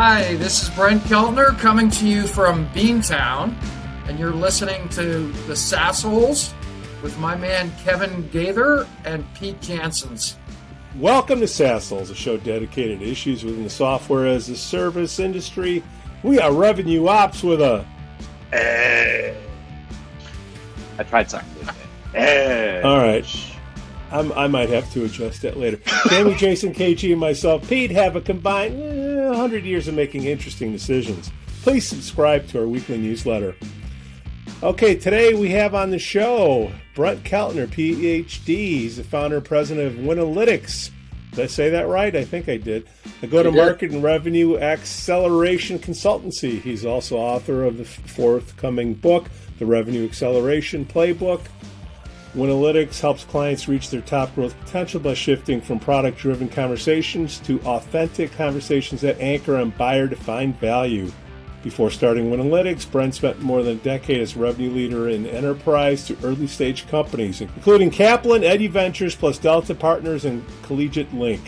Hi, this is Brent Keltner coming to you from Beantown, and you're listening to The Sassholes with my man Kevin Gaither and Pete Janssens. Welcome to Sassholes, a show dedicated to issues within the software as a service industry. We are revenue ops with a I tried something. All right. I might have to adjust that later. Jamie, Jason, KG, and myself, Pete, have a combined 100 years of making interesting decisions. Please subscribe to our weekly newsletter. Okay, today we have on the show Brent Keltner, Ph.D. He's the founder and president of Winalytics. Did I say that right? I think I did. A go-to-market and revenue acceleration consultancy. He's also author of the forthcoming book, The Revenue Acceleration Playbook. Winalytics helps clients reach their top growth potential by shifting from product-driven conversations to authentic conversations that anchor on buyer-defined value. Before starting Winalytics, Brent spent more than a decade as revenue leader in enterprise to early-stage companies, including Kaplan, Eduventures, plus Delta Partners and CollegiateLink.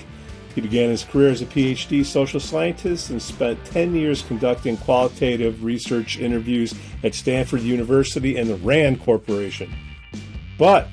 He began his career as a Ph.D. social scientist and spent 10 years conducting qualitative research interviews at Stanford University and the RAND Corporation. But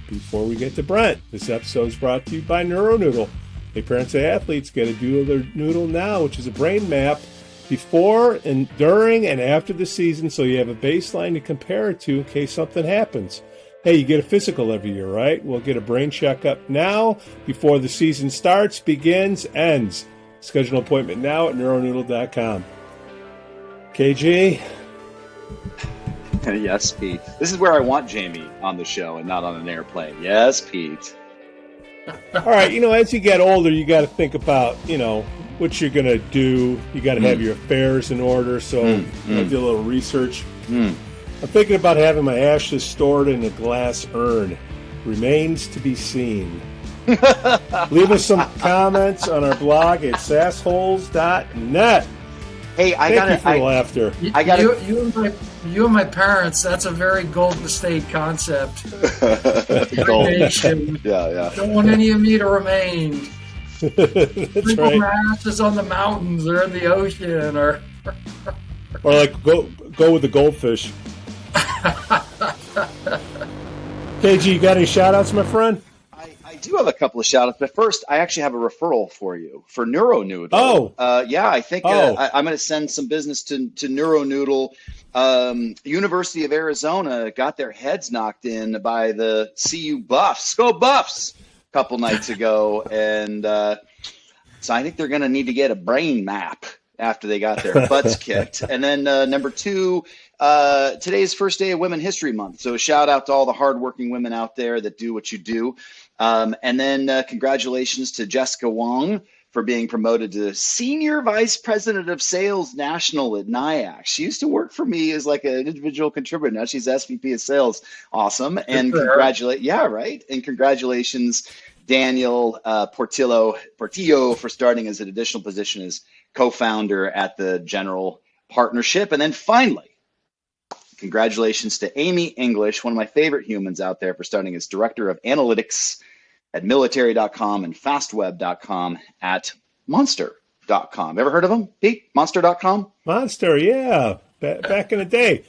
before we get to Brent, this episode is brought to you by NeuroNoodle. Hey, parents and athletes, get a Doodle Their Noodle now, which is a brain map before and during and after the season, so you have a baseline to compare it to in case something happens. Hey, you get a physical every year, right? We'll get a brain checkup now before the season starts, begins, ends. Schedule an appointment now at neuronoodle.com. KG? Yes, Pete. This is where I want Jamie on the show and not on an airplane. Yes, Pete. All right, as you get older, you got to think about, what you're going to do. You got to have your affairs in order, so I did a little research. I'm thinking about having my ashes stored in a glass urn. Remains to be seen. Leave us some comments on our blog at sassholes.net. Hey, Thank you for the laughter. You and my parents, that's a very Golden State concept. Golden. Yeah. Don't want any of me to remain. That's right. My ashes on the mountains or in the ocean or like go with the goldfish. KG, you got any shout outs, my friend? I do have a couple of shout outs, but first I actually have a referral for you for NeuroNoodle. I think I'm going to send some business to NeuroNoodle. University of Arizona got their heads knocked in by the CU Buffs. Go Buffs! A couple nights ago. And so I think they're going to need to get a brain map after they got their butts kicked. And then number two, today's first day of Women History Month. So a shout out to all the hardworking women out there that do what you do. And then congratulations to Jessica Wong for being promoted to Senior Vice President of Sales National at NIAC. She used to work for me as like an individual contributor. Now she's SVP of Sales. Awesome. And congratulations, Daniel Portillo for starting as an additional position as co-founder at the General Partnership. And then finally, congratulations to Amy English, one of my favorite humans out there, for starting as Director of Analytics at military.com and fastweb.com at monster.com. Ever heard of them, Pete? Monster.com? Monster, yeah. Back in the day.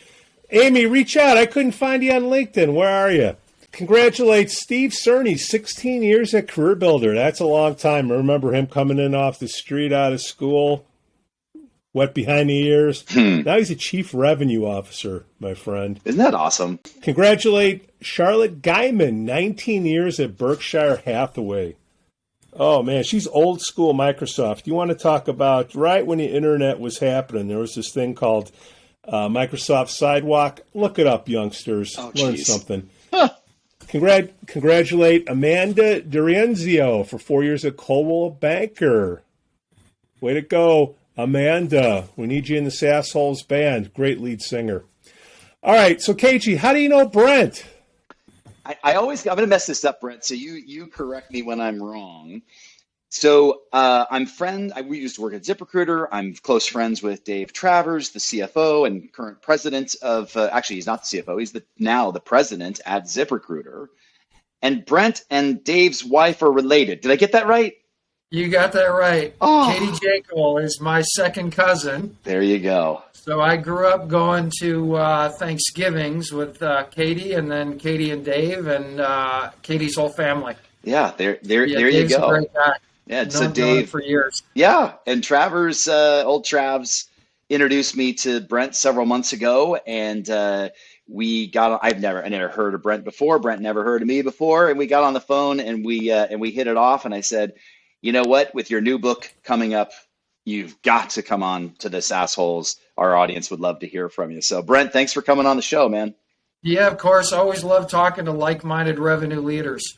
Amy, reach out. I couldn't find you on LinkedIn. Where are you? Congratulate Steve Cerny, 16 years at Career Builder. That's a long time. I remember him coming in off the street out of school, wet behind the ears. Now he's a chief revenue officer, my friend. Isn't that awesome? Congratulate Charlotte Guyman, 19 years at Berkshire Hathaway. Oh, man, she's old school Microsoft. You want to talk about right when the internet was happening, there was this thing called Microsoft Sidewalk. Look it up, youngsters. Learn something. Congratulate Amanda D'Arienzio for 4 years at Coldwell Banker. Way to go, Amanda. We need you in the Sassholes band. Great lead singer. All right, so KG, how do you know Brent? I'm going to mess this up, Brent, so you correct me when I'm wrong. So we used to work at ZipRecruiter. I'm close friends with Dave Travers, the CFO and current president of, actually he's not the CFO, he's now the president at ZipRecruiter. And Brent and Dave's wife are related. Did I get that right? You got that right. Oh. Katie Jekyll is my second cousin. There you go. So I grew up going to Thanksgivings with Katie, and then Katie and Dave, and Katie's whole family. Yeah, there Dave's you go. A great guy. Yeah, so known Dave for years. Yeah, and Travers, old Travs, introduced me to Brent several months ago, and we got. I never heard of Brent before. Brent never heard of me before, and we got on the phone and we hit it off. And I said, you know what? With your new book coming up, you've got to come on to this Assholes. Our audience would love to hear from you. So, Brent, thanks for coming on the show, man. Yeah, of course. Always love talking to like-minded revenue leaders.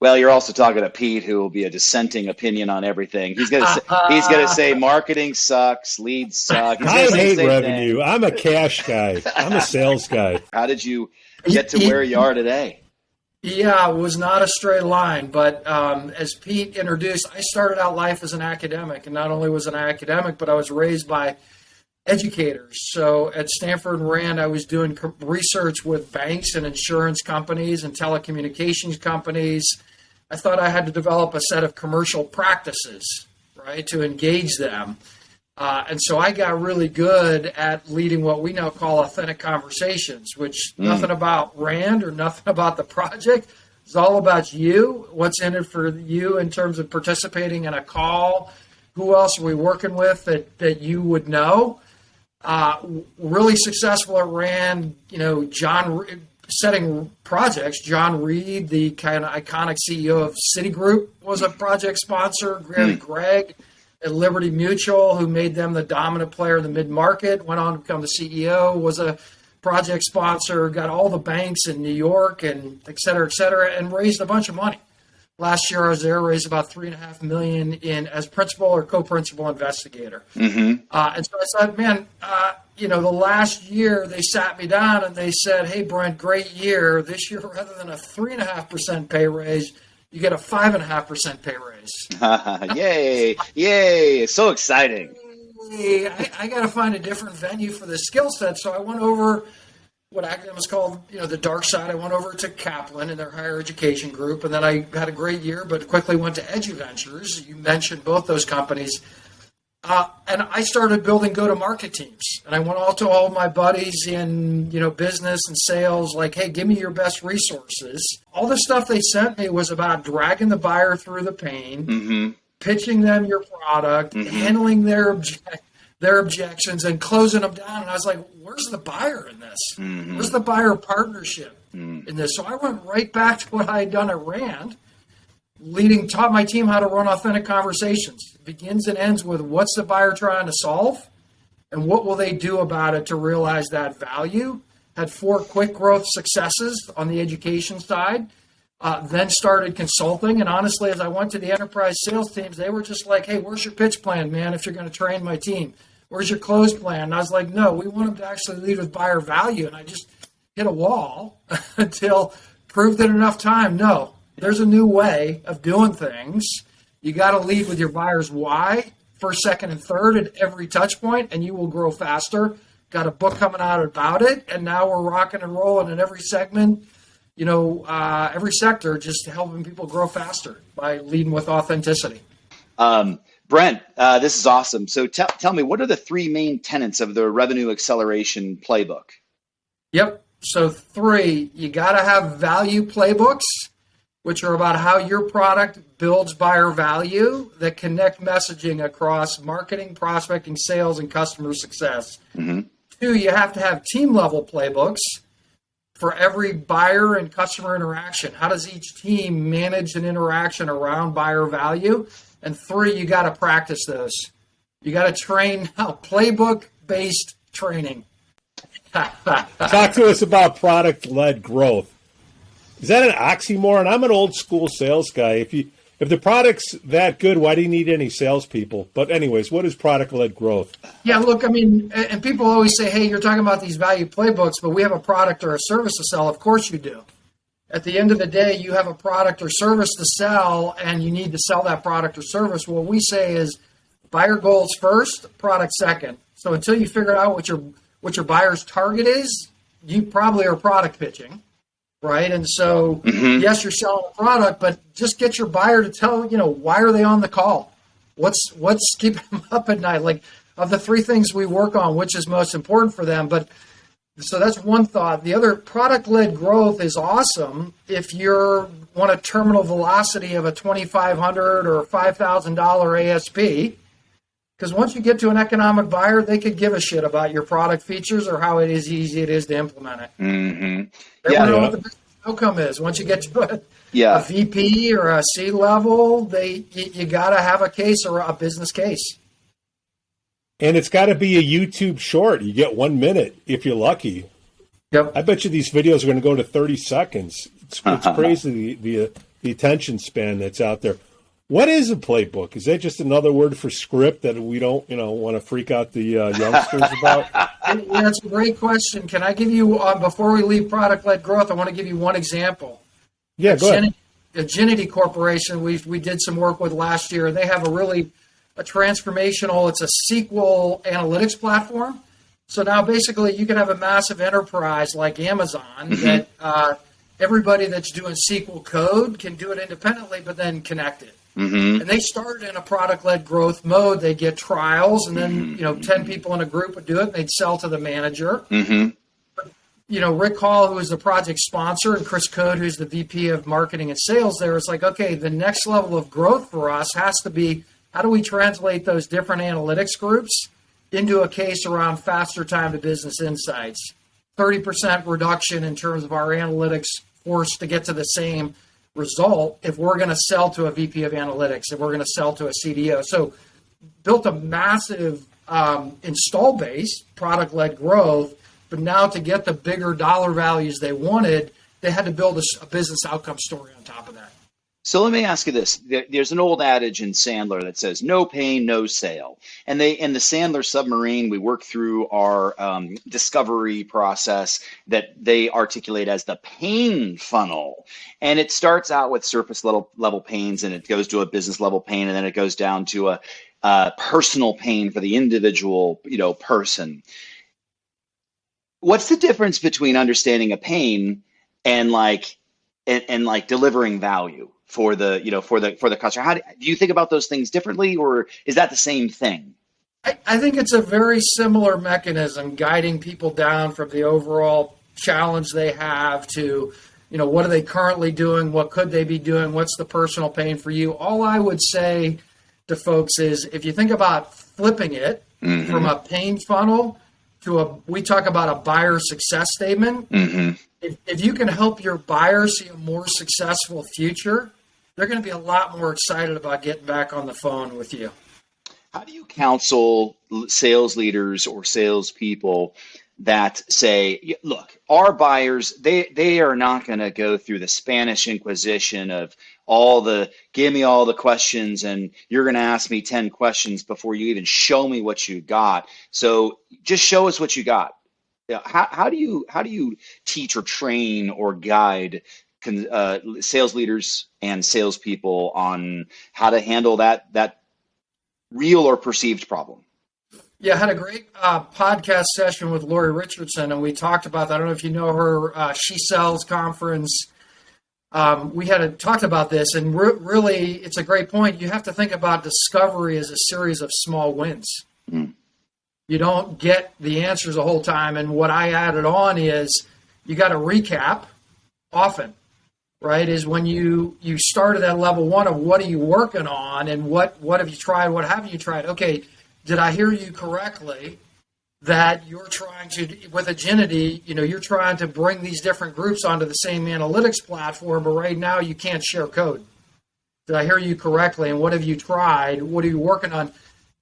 Well, you're also talking to Pete, who will be a dissenting opinion on everything. He's gonna say marketing sucks, leads suck. I hate revenue. I'm a cash guy. I'm a sales guy. How did you get to where you are today? Yeah, it was not a straight line, but as Pete introduced, I started out life as an academic, and not only was an academic, but I was raised by educators. So at Stanford and Rand, I was doing research with banks and insurance companies and telecommunications companies. I thought I had to develop a set of commercial practices, right, to engage them. And so I got really good at leading what we now call authentic conversations, which nothing about Rand or nothing about the project. It's all about you, what's in it for you in terms of participating in a call. Who else are we working with that you would know? Really successful at Rand, setting projects. John Reed, the kind of iconic CEO of Citigroup, was a project sponsor. Greg at Liberty Mutual, who made them the dominant player in the mid-market, went on to become the CEO, was a project sponsor, got all the banks in New York, and et cetera, and raised a bunch of money. Last year I was there, raised about $3.5 million in as principal or co-principal investigator. And so I said, man, the last year they sat me down and they said, hey, Brent, great year. This year, rather than a 3.5% pay raise, you get a 5.5% pay raise. Yay. So exciting. I got to find a different venue for the skill set. So I went over what academics call, the dark side. I went over to Kaplan and their higher education group, and then I had a great year, but quickly went to Eduventures. You mentioned both those companies. And I started building go-to-market teams. And I went to all my buddies in, business and sales, like, hey, give me your best resources. All the stuff they sent me was about dragging the buyer through the pain, pitching them your product, handling their objections, and closing them down. And I was like, where's the buyer in this? Where's the buyer partnership in this? So I went right back to what I had done at Rand, taught my team how to run authentic conversations. It begins and ends with what's the buyer trying to solve and what will they do about it to realize that value. Had 4 quick growth successes on the education side, then started consulting. And honestly, as I went to the enterprise sales teams, they were just like, hey, where's your pitch plan, man, if you're going to train my team? Where's your close plan? And I was like, no, we want them to actually lead with buyer value. And I just hit a wall until proved it enough time. No, there's a new way of doing things. You got to lead with your buyer's why, first, second, and third at every touch point, and you will grow faster. Got a book coming out about it, and now we're rocking and rolling in every segment, every sector, just helping people grow faster by leading with authenticity. Brent, this is awesome. So tell me, what are the 3 main tenets of the Revenue Acceleration Playbook? Yep. So 3, you got to have value playbooks, which are about how your product builds buyer value that connect messaging across marketing, prospecting, sales, and customer success. 2, you have to have team-level playbooks for every buyer and customer interaction. How does each team manage an interaction around buyer value? And 3, you got to practice those. You got to train playbook-based training. Talk to us about product-led growth. Is that an oxymoron? I'm an old school sales guy. If the product's that good, why do you need any salespeople? But anyways, what is product-led growth? Yeah, look, and people always say, hey, you're talking about these value playbooks, but we have a product or a service to sell. Of course you do. At the end of the day, you have a product or service to sell, and you need to sell that product or service. What we say is buyer goals first, product second. So until you figure out what your buyer's target is, you probably are product pitching. right? And so, yes, you're selling a product, but just get your buyer to tell, why are they on the call? What's keeping them up at night? Like, of the three things we work on, which is most important for them? But so that's one thought. The other, product-led growth is awesome if you want a terminal velocity of a $2,500 or $5,000 ASP. Because once you get to an economic buyer, they could give a shit about your product features or how easy it is to implement it. Mm-hmm. They want to know what the business outcome is. Once you get to a VP or a C level, you got to have a case or a business case. And it's got to be a YouTube short. You get 1 minute if you're lucky. Yep. I bet you these videos are going to go to 30 seconds. It's crazy the attention span that's out there. What is a playbook? Is that just another word for script that we don't, want to freak out the youngsters about? That's a great question. Can I give you, before we leave product-led growth, I want to give you one example. Yeah, go ahead. Agility Corporation, we did some work with last year. They have a transformational, it's a SQL analytics platform. So now basically you can have a massive enterprise like Amazon that everybody that's doing SQL code can do it independently, but then connect it. And they started in a product-led growth mode. They get trials, and then 10 people in a group would do it, and they'd sell to the manager. Rick Hall, who is the project sponsor, and Chris Code, who's the VP of marketing and sales there, is like, okay, the next level of growth for us has to be, how do we translate those different analytics groups into a case around faster time to business insights? 30% reduction in terms of our analytics force to get to the same result if we're going to sell to a VP of analytics, if we're going to sell to a CDO. So built a massive install base, product-led growth, but now to get the bigger dollar values they wanted, they had to build a business outcome story on top of that. So let me ask you this. There's an old adage in Sandler that says, no pain, no sale. And in the Sandler submarine, we work through our discovery process that they articulate as the pain funnel. And it starts out with surface level pains, and it goes to a business level pain, and then it goes down to a personal pain for the individual, person. What's the difference between understanding a pain and delivering value for the customer? How do you think about those things differently, or is that the same thing? I think it's a very similar mechanism, guiding people down from the overall challenge they have to, what are they currently doing? What could they be doing? What's the personal pain for you? All I would say to folks is, if you think about flipping it from a pain funnel to we talk about a buyer success statement. If you can help your buyer see a more successful future, they're going to be a lot more excited about getting back on the phone with you. How do you counsel sales leaders or salespeople that say, look, our buyers, they are not going to go through the Spanish Inquisition of give me all the questions, and you're going to ask me 10 questions before you even show me what you got. So just show us what you got. How do you teach or train or guide sales leaders and salespeople on how to handle that real or perceived problem? Yeah, I had a great podcast session with Lori Richardson, and we talked about that. I don't know if you know her. She Sells conference. We had talked about this, and really, it's a great point. You have to think about discovery as a series of small wins. You don't get the answers the whole time. And what I added on is you got to recap often, right? Is when you started at level one of what are you working on and what have you tried? What haven't you tried? Okay, did I hear you correctly that you're trying to, with Agility, you're trying to bring these different groups onto the same analytics platform, but right now you can't share code. Did I hear you correctly? And what have you tried? What are you working on?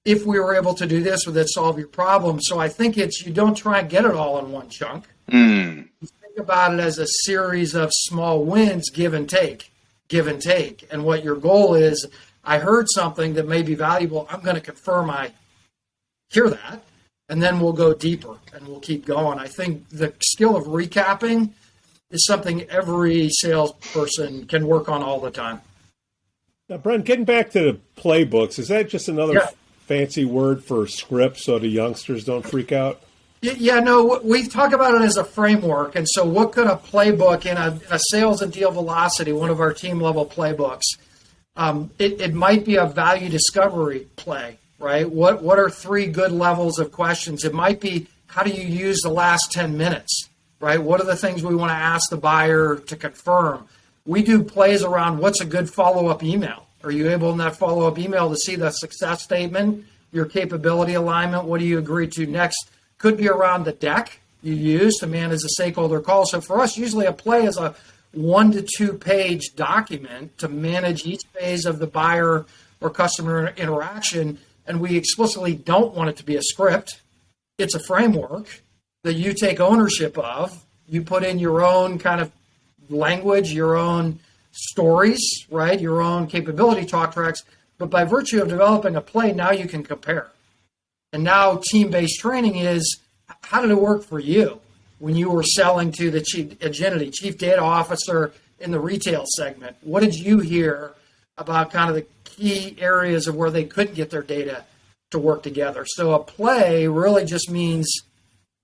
If we were able to do this, would that solve your problem? So I think you don't try and get it all in one chunk. You think about it as a series of small wins, give and take. And what your goal is, I heard something that may be valuable. I'm going to confirm I hear that. And then we'll go deeper and we'll keep going. I think the skill of recapping is something every salesperson can work on all the time. Now, Brent, getting back to the playbooks, is that just another fancy word for script so the youngsters don't freak out? Yeah, no, we've talked about it as a framework. And so what could a playbook in a sales and deal velocity, one of our team level playbooks, it might be a value discovery play, right? What are 3 good levels of questions? It might be, how do you use the last 10 minutes, right? What are the things we want to ask the buyer to confirm? We do plays around what's a good follow-up email. Are you able in that follow-up email to see the success statement, your capability alignment? What do you agree to next? Could be around the deck you use to manage the stakeholder call. So for us, usually a play is a 1 to 2 page document to manage each phase of the buyer or customer interaction. And we explicitly don't want it to be a script. It's a framework that you take ownership of. You put in your own kind of language, your own stories, right? Your own capability talk tracks. But by virtue of developing a play, now you can compare. And now team-based training is, how did it work for you when you were selling to the chief data officer in the retail segment? What did you hear about kind of the key areas of where they couldn't get their data to work together? So a play really just means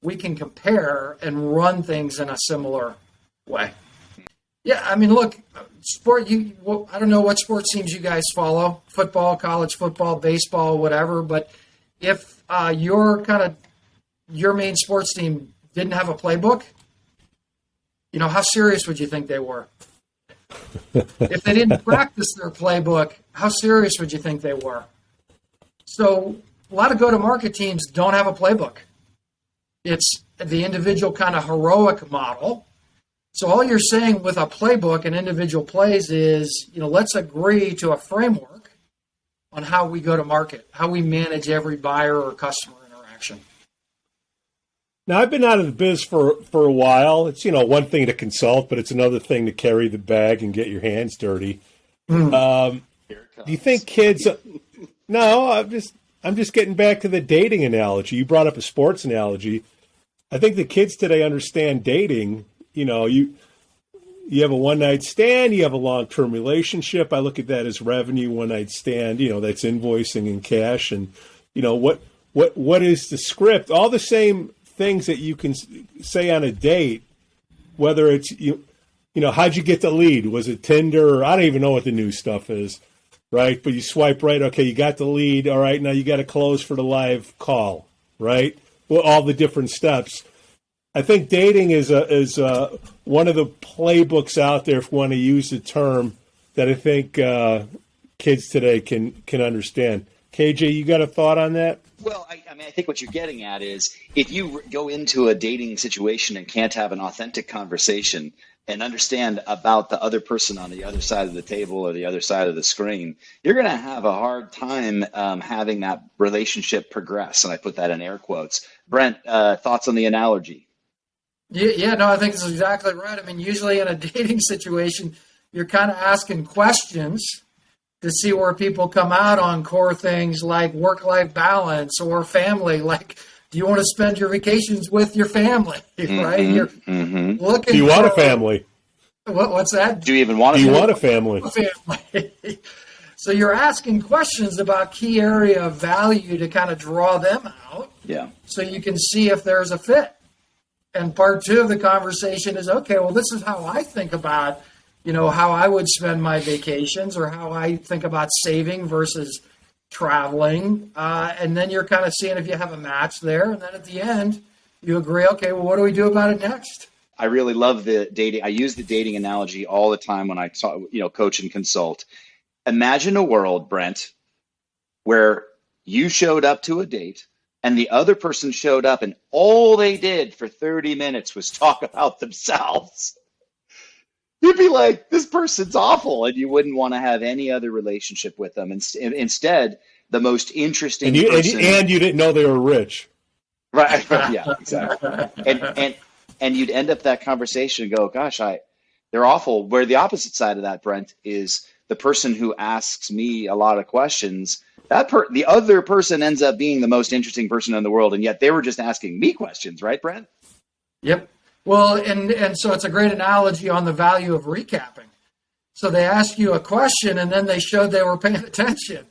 we can compare and run things in a similar way. Yeah, I mean, look, I don't know what sports teams you guys follow, football, college football, baseball, whatever, but if your main sports team didn't have a playbook, how serious would you think they were? If they didn't practice their playbook, how serious would you think they were? So a lot of go-to-market teams don't have a playbook. It's the individual kind of heroic model. So all you're saying with a playbook and individual plays is, let's agree to a framework on how we go to market, how we manage every buyer or customer interaction. Now, I've been out of the biz for a while. It's, one thing to consult, but it's another thing to carry the bag and get your hands dirty. Do you think kids... No, I'm just getting back to the dating analogy. You brought up a sports analogy. I think the kids today understand dating. You have a one-night stand, you have a long-term relationship. I look at that as revenue, one-night stand, that's invoicing in cash. And, what is the script? All the same things that you can say on a date, whether it's, how'd you get the lead? Was it Tinder? Or I don't even know what the new stuff is, right? But you swipe right. Okay, you got the lead. All right, now you got to close for the live call, right? Well, all the different steps. I think dating is one of the playbooks out there, if you want to use the term, that I think kids today can understand. KJ, you got a thought on that? Well, I think what you're getting at is if you go into a dating situation and can't have an authentic conversation and understand about the other person on the other side of the table or the other side of the screen, you're going to have a hard time having that relationship progress. And I put that in air quotes. Brent, thoughts on the analogy? Yeah, no, I think it's exactly right. I mean, usually in a dating situation, you're kind of asking questions to see where people come out on core things like work-life balance or family. Like, do you want to spend your vacations with your family, right? You're looking. Do you want a family? What's that? Do you even want? Do you want a family? So you're asking questions about key area of value to kind of draw them out. Yeah. So you can see if there's a fit. And part 2 of the conversation is, okay, well, this is how I think about, how I would spend my vacations or how I think about saving versus traveling. And then you're kind of seeing if you have a match there. And then at the end, you agree, okay, well, what do we do about it next? I really love the dating. I use the dating analogy all the time when I coach and consult. Imagine a world, Brent, where you showed up to a date and the other person showed up and all they did for 30 minutes was talk about themselves. You'd be like, this person's awful, and you wouldn't want to have any other relationship with them. Instead, the most interesting person... And you didn't know they were rich. Right, yeah, exactly. And you'd end up that conversation and go, gosh, they're awful. Where the opposite side of that, Brent, is the person who asks me a lot of questions, the other person ends up being the most interesting person in the world, and yet they were just asking me questions, right, Brent? Yep. Well, and so it's a great analogy on the value of recapping. So they ask you a question, and then they showed they were paying attention.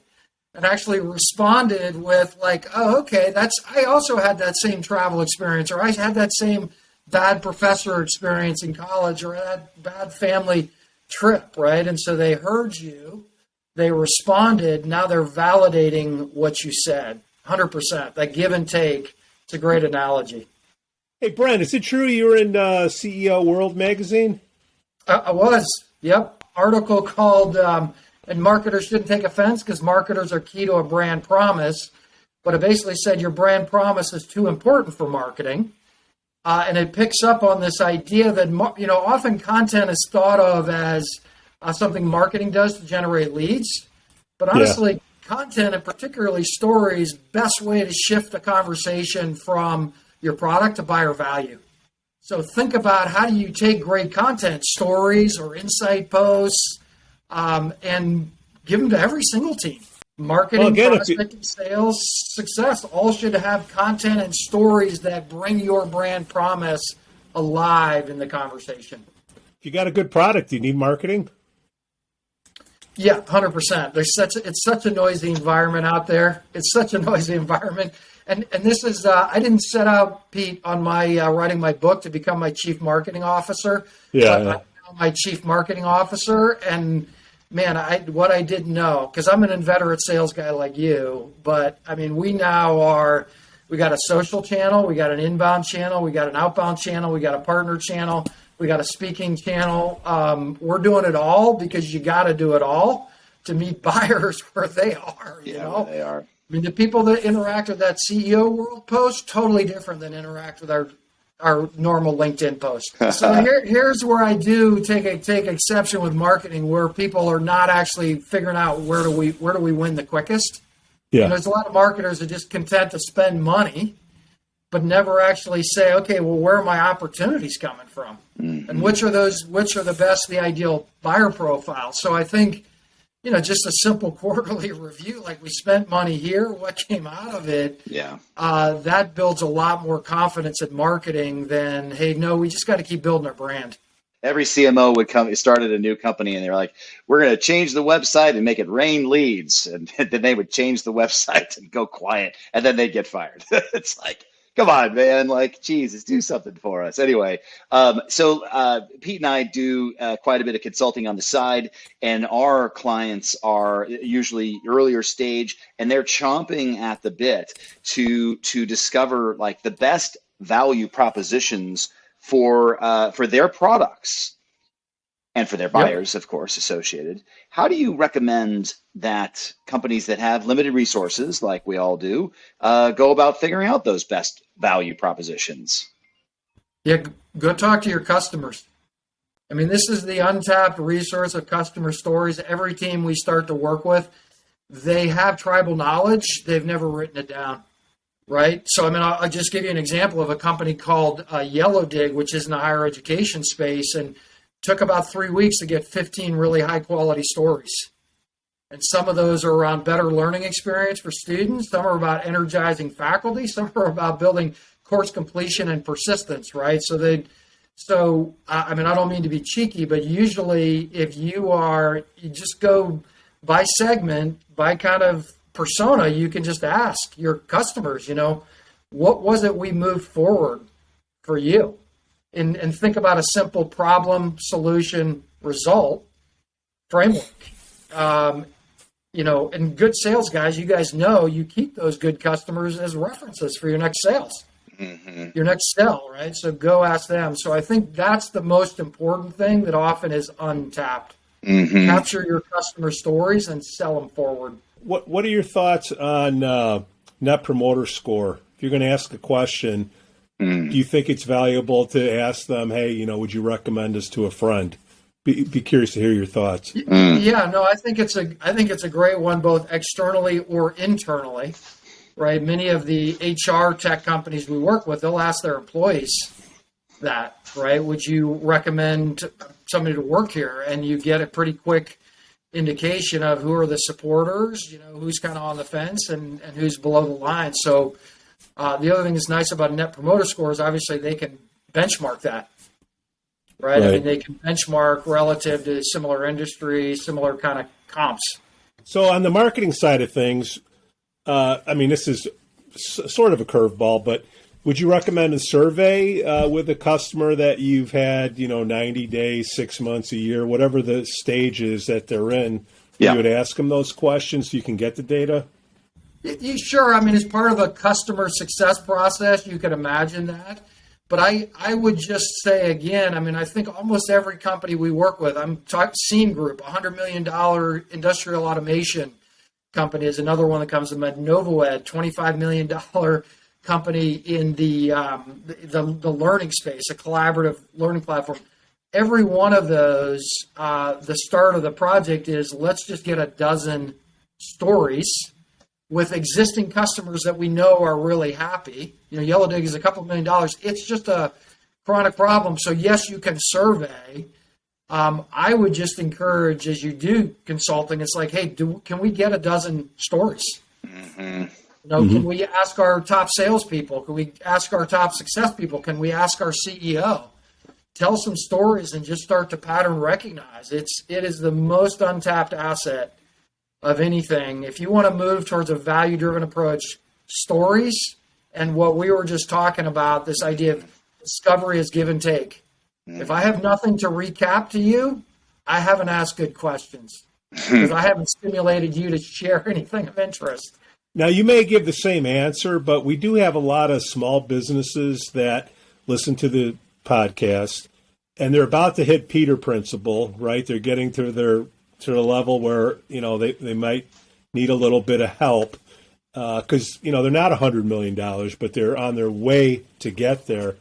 and actually responded with like, oh, okay, I also had that same travel experience, or I had that same bad professor experience in college, or that bad family trip, right? And so they heard you, they responded, now they're validating what you said, 100%. That give and take, it's a great analogy. Hey, Brent, is it true you were in CEO World magazine? I was, yep. Article called, and marketers shouldn't take offense because marketers are key to a brand promise, but it basically said your brand promise is too important for marketing. And it picks up on this idea that, often content is thought of as something marketing does to generate leads. But honestly, content, and particularly stories, best way to shift the conversation from your product to buyer value. So think about, how do you take great content, stories or insight posts, and give them to every single team. Marketing, prospecting, sales, success, all should have content and stories that bring your brand promise alive in the conversation. If you got a good product, do you need marketing? Yeah, 100%. It's such a noisy environment out there. It's such a noisy environment. And this is, I didn't set out, Pete, on my writing my book to become my chief marketing officer. Yeah. I'm now my chief marketing officer. And man, what I didn't know, because I'm an inveterate sales guy like you, but I mean, we got a social channel, we got an inbound channel, we got an outbound channel, we got a partner channel, we got a speaking channel. We're doing it all because you got to do it all to meet buyers where they are. You know, they are. I mean, the people that interact with that CEO World post, totally different than interact with our normal LinkedIn post. So here's where I do take exception with marketing, where people are not actually figuring out where do we win the quickest. Yeah. And there's a lot of marketers that are just content to spend money, but never actually say, okay, well, where are my opportunities coming from? Mm-hmm. And which are the best, the ideal buyer profile? So I think, just a simple quarterly review, like we spent money here, what came out of it, that builds a lot more confidence in marketing than, hey, no, we just got to keep building our brand. Every CMO started a new company, and they were like, we're going to change the website and make it rain leads. And then they would change the website and go quiet, and then they'd get fired. It's like, come on, man. Like, Jesus, do something for us. Anyway, so Pete and I do quite a bit of consulting on the side, and our clients are usually earlier stage, and they're chomping at the bit to discover like the best value propositions for their products and for their buyers, of course, associated. How do you recommend that companies that have limited resources, like we all do, go about figuring out those best value propositions? Yeah, go talk to your customers. I mean, this is the untapped resource of customer stories. Every team we start to work with, they have tribal knowledge. They've never written it down, right? So, I mean, I'll just give you an example of a company called Yellow Dig, which is in the higher education space, and took about 3 weeks to get 15 really high-quality stories. And some of those are around better learning experience for students. Some are about energizing faculty. Some are about building course completion and persistence, right? I mean, I don't mean to be cheeky, but usually if you just go by segment, by kind of persona, you can just ask your customers, what was it we moved forward for you? And think about a simple problem, solution, result framework. And good sales guys, you guys know you keep those good customers as references for your next sales, your next sell, right? So go ask them. So I think that's the most important thing that often is untapped. Capture your customer stories and sell them forward. What are your thoughts on Net Promoter Score? If you're going to ask a question, do you think it's valuable to ask them, hey, would you recommend us to a friend? Be curious to hear your thoughts. Yeah, no, I think it's a great one, both externally or internally, right? Many of the HR tech companies we work with, they'll ask their employees that, right? Would you recommend somebody to work here? And you get a pretty quick indication of who are the supporters, who's kind of on the fence and who's below the line. So the other thing that's nice about a Net Promoter Score is obviously they can benchmark that, right? I mean, they can benchmark relative to similar industry, similar kind of comps. So on the marketing side of things, this is sort of a curveball, but would you recommend a survey with a customer that you've had, 90 days, 6 months, a year, whatever the stage is that they're in? Yeah. You would ask them those questions so you can get the data? Sure. As part of a customer success process, you could imagine that. But I would just say again, I think almost every company we work with, Scene Group, $100 million industrial automation company is another one that comes to mind. NovoEd, $25 million company in the learning space, a collaborative learning platform. Every one of those, the start of the project is let's just get a dozen stories with existing customers that we know are really happy. Yellow Dig is a couple $1 million. It's just a chronic problem. So yes, you can survey. I would just encourage, as you do consulting, it's like, hey, can we get a dozen stories? Mm-hmm. Can we ask our top salespeople? Can we ask our top success people? Can we ask our CEO? Tell some stories and just start to pattern recognize. It is the most untapped asset of anything. If you want to move towards a value-driven approach, stories and what we were just talking about, this idea of discovery is give and take. If I have nothing to recap to you, I haven't asked good questions because I haven't stimulated you to share anything of interest. Now, you may give the same answer, but we do have a lot of small businesses that listen to the podcast, and they're about to hit Peter Principle, right? They're getting to the level where, they might need a little bit of help because, they're not $100 million, but they're on their way to get there.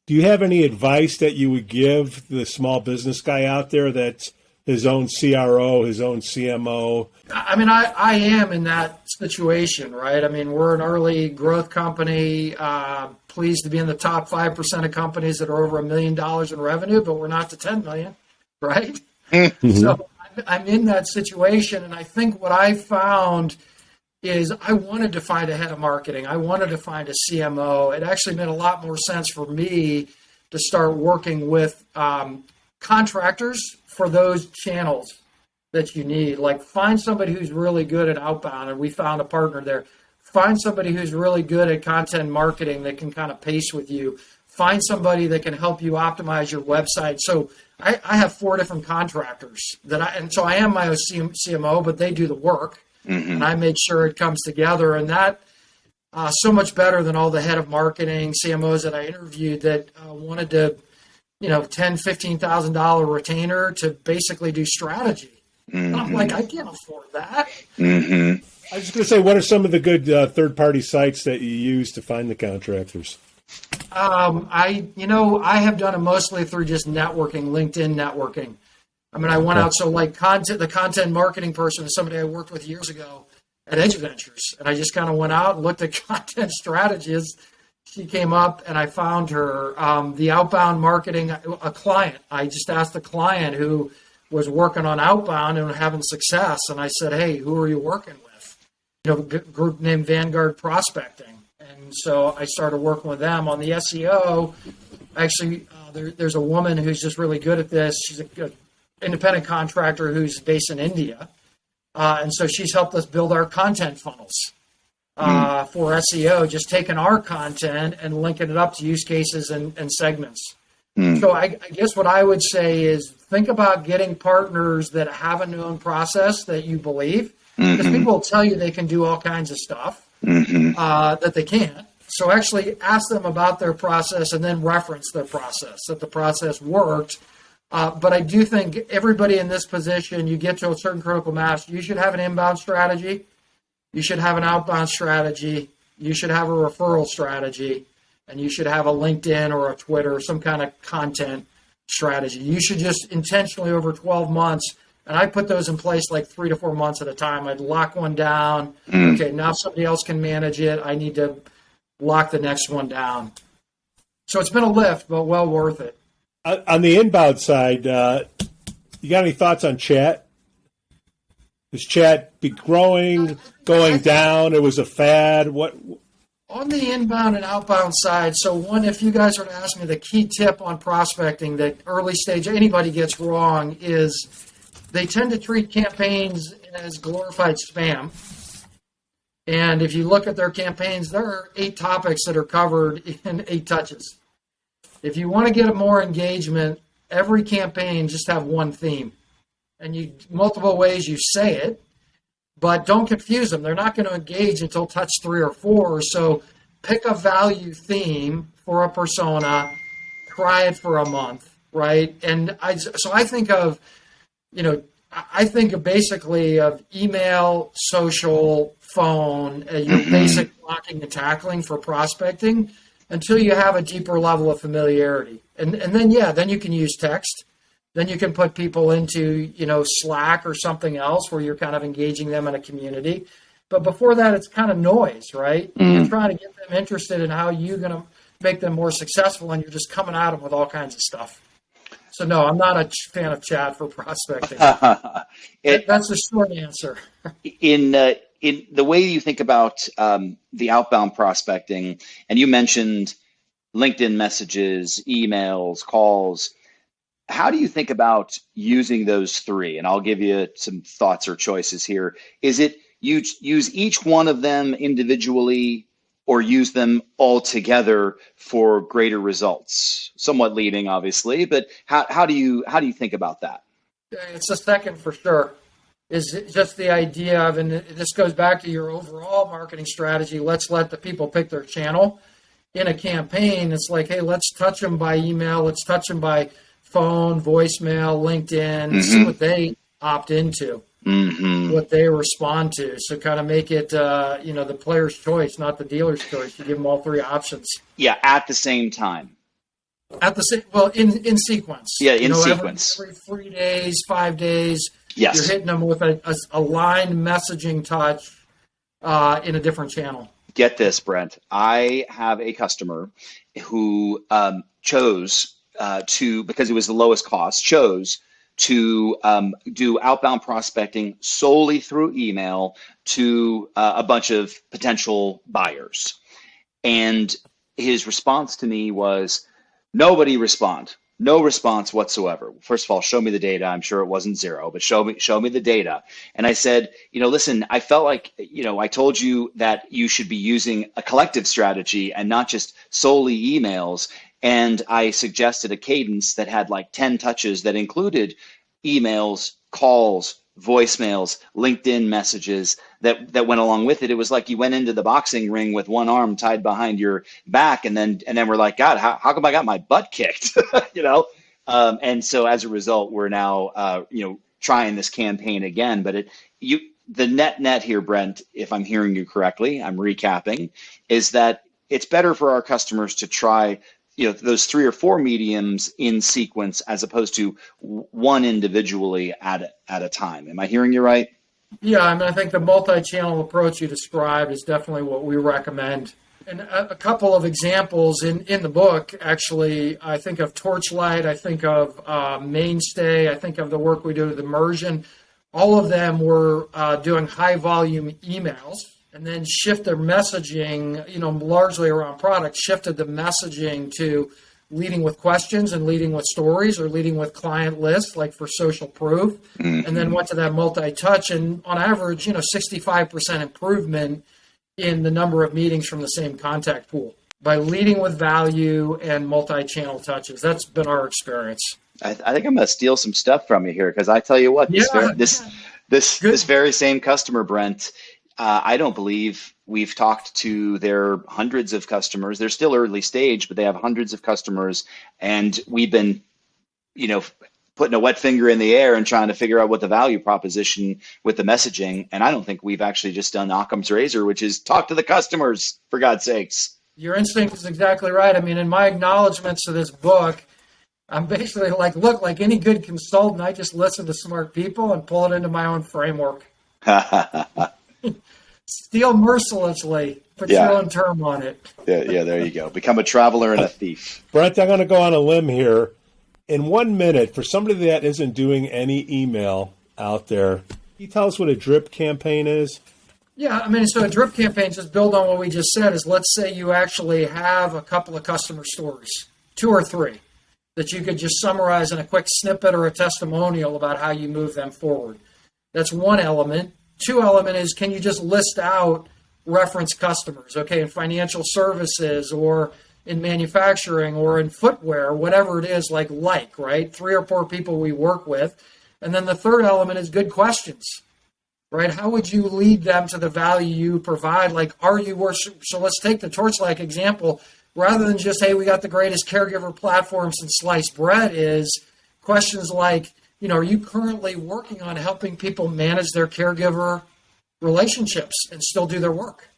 Do you have any advice that you would give the small business guy out there that's his own CRO, his own CMO? I am in that situation, right? We're an early growth company, pleased to be in the top 5% of companies that are over $1 million in revenue, but we're not to 10 million, right? Mm-hmm. So I'm in that situation, and I think what I found is I wanted to find a head of marketing. I wanted to find a CMO. It actually made a lot more sense for me to start working with contractors for those channels that you need. Like find somebody who's really good at outbound, and we found a partner there. Find somebody who's really good at content marketing that can kind of pace with you. Find somebody that can help you optimize your website. So I have 4 different contractors so I am my own CMO, but they do the work. Mm-hmm. And I made sure it comes together, and that so much better than all the head of marketing CMOs that I interviewed that wanted to, $10,000-$15,000 retainer to basically do strategy. Mm-hmm. I'm like, I can't afford that. Mm-hmm. I was just going to say, what are some of the good third-party sites that you use to find the contractors? I have done it mostly through just networking, LinkedIn networking. I went out, so like the content marketing person is somebody I worked with years ago at Eduventures, and I just kind of went out and looked at content strategies. She came up, and I found her. The outbound marketing, a client. I just asked the client who was working on outbound and having success, and I said, "Hey, who are you working with?" A group named Vanguard Prospecting, and so I started working with them on the SEO. Actually, there's a woman who's just really good at this. She's a independent contractor who's based in India. And so she's helped us build our content funnels for SEO, just taking our content and linking it up to use cases and segments. So I guess what I would say is think about getting partners that have a known process that you believe, because people will tell you they can do all kinds of stuff that they can't. So actually ask them about their process and then reference their process, that the process worked. But I do think everybody in this position, you get to a certain critical mass, you should have an inbound strategy, you should have an outbound strategy, you should have a referral strategy, and you should have a LinkedIn or a Twitter, some kind of content strategy. You should just intentionally over 12 months, and I put those in place like 3 to 4 months at a time. I'd lock one down. Okay, now somebody else can manage it. I need to lock the next one down. So it's been a lift, but well worth it. On the inbound side, you got any thoughts on chat? Is chat be growing, going down? It was a fad. What? On the inbound and outbound side, so one, if you guys were to ask me the key tip on prospecting that early stage anybody gets wrong is they tend to treat campaigns as glorified spam. And if you look at their campaigns, there are 8 topics that are covered in 8 touches. If you want to get more engagement, every campaign just have one theme. And multiple ways you say it, but don't confuse them. They're not going to engage until touch 3 or 4. So pick a value theme for a persona, try it for a month, right? And I think of, basically of email, social, phone, your basic blocking and tackling for prospecting until you have a deeper level of familiarity. And then you can use text. Then you can put people into, Slack or something else where you're kind of engaging them in a community. But before that, it's kind of noise, right? You're trying to get them interested in how you're going to make them more successful, and you're just coming at them with all kinds of stuff. So no, I'm not a fan of chat for prospecting. That's the short answer. In the way you think about the outbound prospecting, and you mentioned LinkedIn messages, emails, calls, how do you think about using those 3? And I'll give you some thoughts or choices here. Is it you use each one of them individually or use them all together for greater results? Somewhat leading, obviously, but how do you think about that? It's the second for sure. Is just the idea of, and this goes back to your overall marketing strategy. Let's let the people pick their channel. In a campaign, it's like, hey, let's touch them by email. Let's touch them by phone, voicemail, LinkedIn, see what they opt into, what they respond to. So kind of make it, the player's choice, not the dealer's choice. You give them all 3 options. Yeah, at the same time. In sequence. Yeah, in sequence. Every 3 days, 5 days. Yes. You're hitting them with a line messaging touch in a different channel. Get this, Brent. I have a customer who chose because it was the lowest cost, chose to do outbound prospecting solely through email to a bunch of potential buyers. And his response to me was, nobody respond. No response whatsoever. First of all, show me the data. I'm sure it wasn't 0, but show me the data. And I said, listen, I felt like, I told you that you should be using a collective strategy and not just solely emails. And I suggested a cadence that had like 10 touches that included emails, calls, voicemails, LinkedIn messages that went along with it. It was like you went into the boxing ring with one arm tied behind your back, and then we're like, God, how come I got my butt kicked? And so as a result, we're now trying this campaign again. But the net here, Brent, if I'm hearing you correctly, I'm recapping, is that it's better for our customers to try those 3 or 4 mediums in sequence as opposed to one individually at a time. Am I hearing you right? Yeah, I think the multi-channel approach you described is definitely what we recommend. And a couple of examples in the book, actually, I think of Torchlight, I think of Mainstay, I think of the work we do with Immersion. All of them were doing high volume emails, and then shift their messaging, largely around product, shifted the messaging to leading with questions and leading with stories or leading with client lists, like for social proof, and then went to that multi-touch, and on average, 65% improvement in the number of meetings from the same contact pool by leading with value and multi-channel touches. That's been our experience. I think I'm going to steal some stuff from you here, because I tell you what, this very same customer, Brent, I don't believe we've talked to their hundreds of customers. They're still early stage, but they have hundreds of customers. And we've been, putting a wet finger in the air and trying to figure out what the value proposition with the messaging. And I don't think we've actually just done Occam's razor, which is talk to the customers, for God's sakes. Your instinct is exactly right. In my acknowledgments to this book, I'm basically like, look, like any good consultant, I just listen to smart people and pull it into my own framework. Steal mercilessly. Put your own term on it. Yeah, there you go. Become a traveler and a thief. Brent, I'm going to go on a limb here. In 1 minute, for somebody that isn't doing any email out there, can you tell us what a drip campaign is? Yeah, so a drip campaign, just build on what we just said, is let's say you actually have a couple of customer stories, 2 or 3, that you could just summarize in a quick snippet or a testimonial about how you move them forward. That's one element. Two element is, can you just list out reference customers, okay, in financial services or in manufacturing or in footwear, whatever it is, right? 3 or 4 people we work with. And then the third element is good questions, right? How would you lead them to the value you provide? So let's take the Torchlight example. Rather than just, hey, we got the greatest caregiver platform since sliced bread, is questions like, are you currently working on helping people manage their caregiver relationships and still do their work,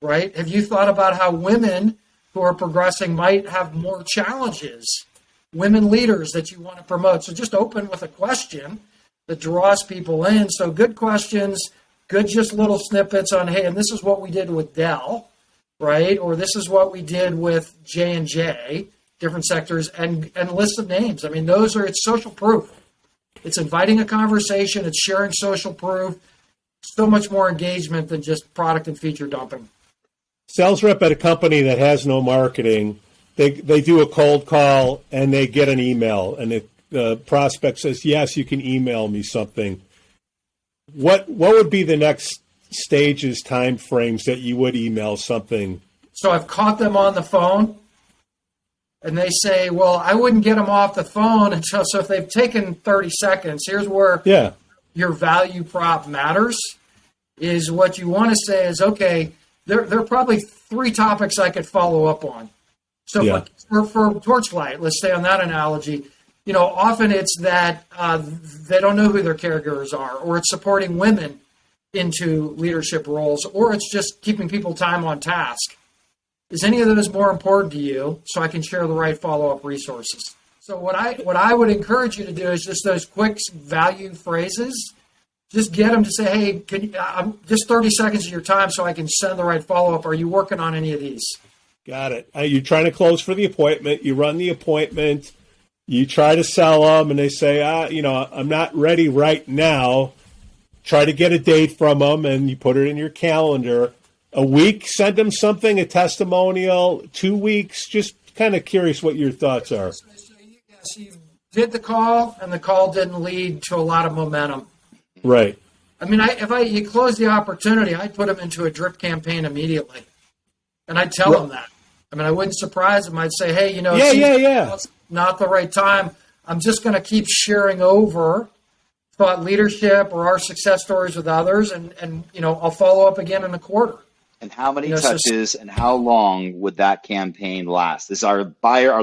right? Have you thought about how women who are progressing might have more challenges, women leaders that you want to promote? So just open with a question that draws people in. So good questions, good just little snippets on, hey, and this is what we did with Dell, right? Or this is what we did with J&J, different sectors, and lists of names. I mean, it's social proof. It's inviting a conversation. It's sharing social proof. So much more engagement than just product and feature dumping. Sales rep at a company that has no marketing, they do a cold call and they get an email, and the prospect says, yes, you can email me something. What would be the next stages, time frames that you would email something? So I've caught them on the phone. And they say, well, I wouldn't get them off the phone until, so if they've taken 30 seconds, here's where your value prop matters, is what you want to say is, okay, there are probably 3 topics I could follow up on. So for Torchlight, let's stay on that analogy, often it's that they don't know who their caregivers are, or it's supporting women into leadership roles, or it's just keeping people time on task. Is any of those more important to you, so I can share the right follow-up resources? So what I would encourage you to do is just those quick value phrases. Just get them to say, hey, just 30 seconds of your time so I can send the right follow-up. Are you working on any of these? Got it. You're trying to close for the appointment. You run the appointment. You try to sell them, and they say, I'm not ready right now. Try to get a date from them, and you put it in your calendar. A week, send them something, a testimonial. 2 weeks, just kind of curious what your thoughts are. So you did the call, and the call didn't lead to a lot of momentum. Right. I mean, if you close the opportunity, I'd put them into a drip campaign immediately. And I'd tell them that. I mean, I wouldn't surprise them. I'd say, hey, it's not the right time. I'm just going to keep sharing over thought leadership or our success stories with others, and I'll follow up again in a quarter. And how many touches and how long would that campaign last? This our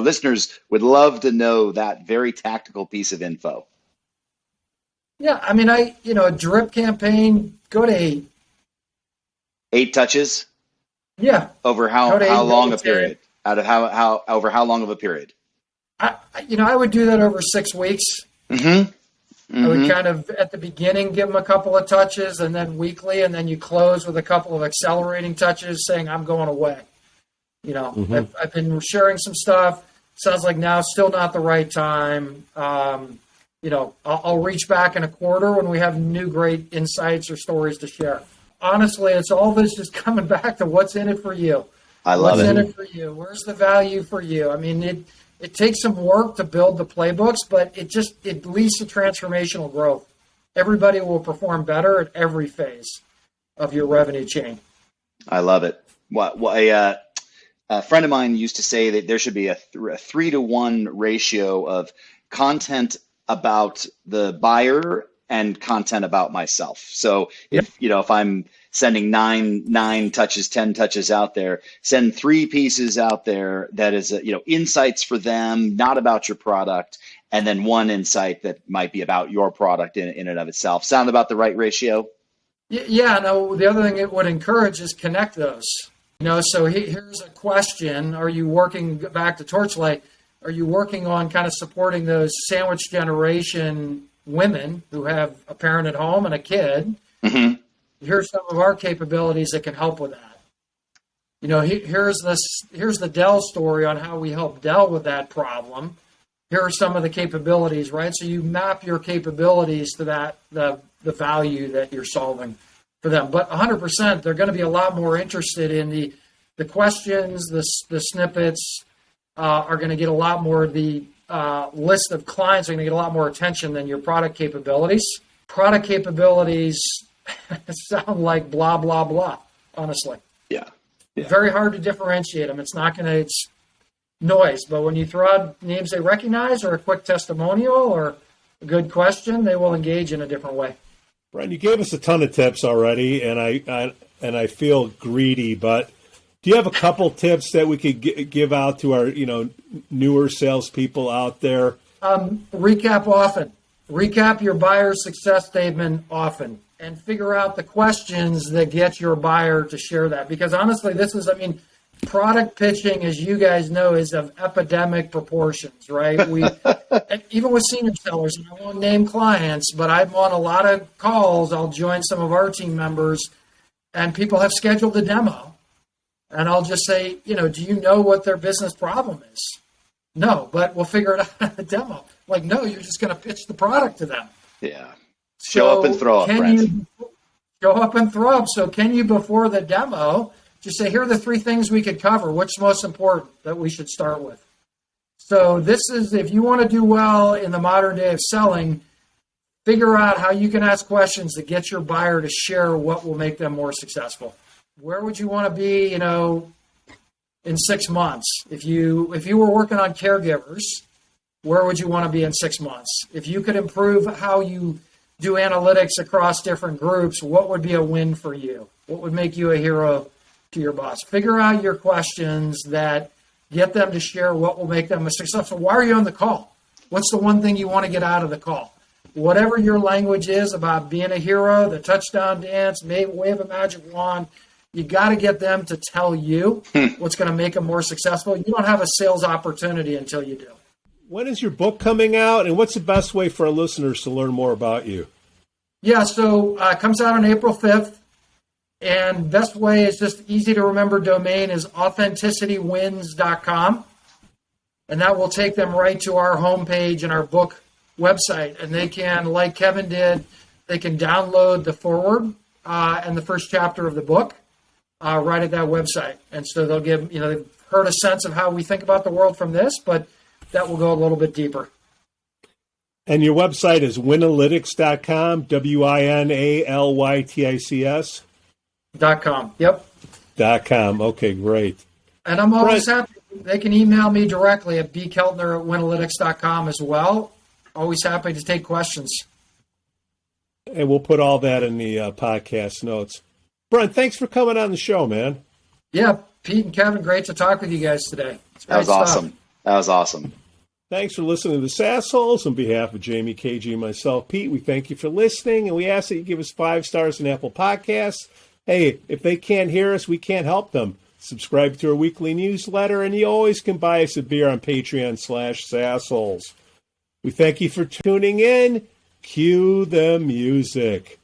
listeners would love to know that very tactical piece of info. Yeah, I mean, a drip campaign, go to 8. 8 touches? Yeah. Over how long a period? Over how long of a period? I would do that over 6 weeks. Mm-hmm. I would kind of, at the beginning, give them a couple of touches, and then weekly, and then you close with a couple of accelerating touches saying, I'm going away. I've been sharing some stuff. Sounds like now still not the right time. I'll reach back in a quarter when we have new great insights or stories to share. Honestly, it's always just coming back to what's in it for you. I love it. What's in it for you? Where's the value for you? I mean, it takes some work to build the playbooks, but it leads to transformational growth. Everybody will perform better at every phase of your revenue chain. I love it. A friend of mine used to say that there should be a 3-to-1 ratio of content about the buyer and content about myself. So if I'm sending 9 touches, 10 touches out there, send 3 pieces out there that is, insights for them, not about your product, and then 1 insight that might be about your product in and of itself. Sound about the right ratio? Yeah. No, the other thing it would encourage is connect those. So here's a question. Are you working, back to Torchlight, are you working on kind of supporting those sandwich generation women who have a parent at home and a kid? Mm-hmm. Here's some of our capabilities that can help with that. Here's the Dell story on how we help Dell with that problem. Here are some of the capabilities, right? So you map your capabilities to that, the value that you're solving for them. But 100%, they're going to be a lot more interested in the questions, the snippets, are going to get a lot more, the list of clients are going to get a lot more attention than your product capabilities. product capabilities sound like blah, blah, blah, honestly. Yeah. Very hard to differentiate them. It's noise, but when you throw out names they recognize or a quick testimonial or a good question, they will engage in a different way. Brent, you gave us a ton of tips already, and I feel greedy, but do you have a couple tips that we could give out to our newer salespeople out there? Recap often. Recap your buyer's success statement often, and figure out the questions that get your buyer to share that. Because honestly, product pitching, as you guys know, is of epidemic proportions, right? Even with senior sellers, and I won't name clients, but I'm on a lot of calls. I'll join some of our team members, and people have scheduled a demo. And I'll just say, do you know what their business problem is? No, but we'll figure it out at the demo. Like, no, you're just going to pitch the product to them. Yeah. Show up and throw up, Brent. Show up and throw up. So can you, before the demo, just say, here are the 3 things we could cover. What's most important that we should start with? So this is, if you want to do well in the modern day of selling, figure out how you can ask questions that get your buyer to share what will make them more successful. Where would you want to be, in 6 months? If you were working on caregivers, where would you want to be in 6 months? If you could improve how you do analytics across different groups, what would be a win for you? What would make you a hero to your boss? Figure out your questions that get them to share what will make them a successful. Why are you on the call? What's the one thing you want to get out of the call? Whatever your language is about being a hero, the touchdown dance, wave a magic wand, you got to get them to tell you what's going to make them more successful. You don't have a sales opportunity until you do. When is your book coming out, and what's the best way for our listeners to learn more about you? Yeah, so it comes out on April 5th, and best way is just easy to remember domain is authenticitywins.com, and that will take them right to our homepage and our book website, and they can, like Kevin did, they can download the foreword and the first chapter of the book right at that website, and so they'll give, they've heard a sense of how we think about the world from this, but that will go a little bit deeper. And your website is winalytics.com, WINALYTICS? .com, yep. .com, okay, great. And I'm always happy. They can email me directly at bkeltner@winalytics.com as well. Always happy to take questions. And we'll put all that in the podcast notes. Brent, thanks for coming on the show, man. Yeah, Pete and Kevin, great to talk with you guys today. That was awesome. That was awesome. Thanks for listening to the Sassholes. On behalf of Jamie, KG, and myself, Pete, we thank you for listening, and we ask that you give us 5 stars in Apple Podcasts. Hey, if they can't hear us, we can't help them. Subscribe to our weekly newsletter, and you always can buy us a beer on Patreon/Sassholes. We thank you for tuning in. Cue the music.